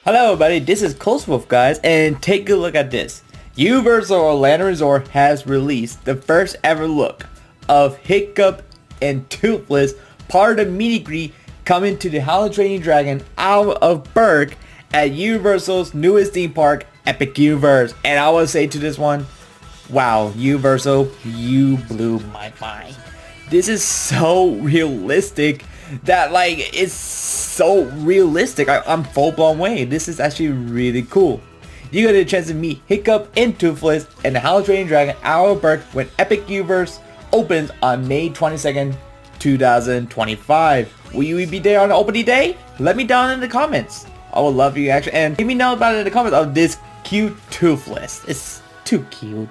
Hello everybody, this is Close Wolf guys, and take a look at this. Universal Orlando Resort has released the first ever look of Hiccup and Toothless, part of the mini-greet coming to the Howling Trading Dragon out of Berg at Universal's newest theme park, Epic Universe. And I will say to this one, wow, Universal, you blew my mind. This is so realistic that it's so realistic. I'm full blown away. This is actually really cool. You get a chance to meet Hiccup and Toothless and the Howling Trading Dragon Hour of Berg when Epic Universe opens on May 22nd, 2025. Will you be there on the opening day? Let me down in the comments. I would love you actually, and let me know about it in the comments of this cute Toothless. It's too cute.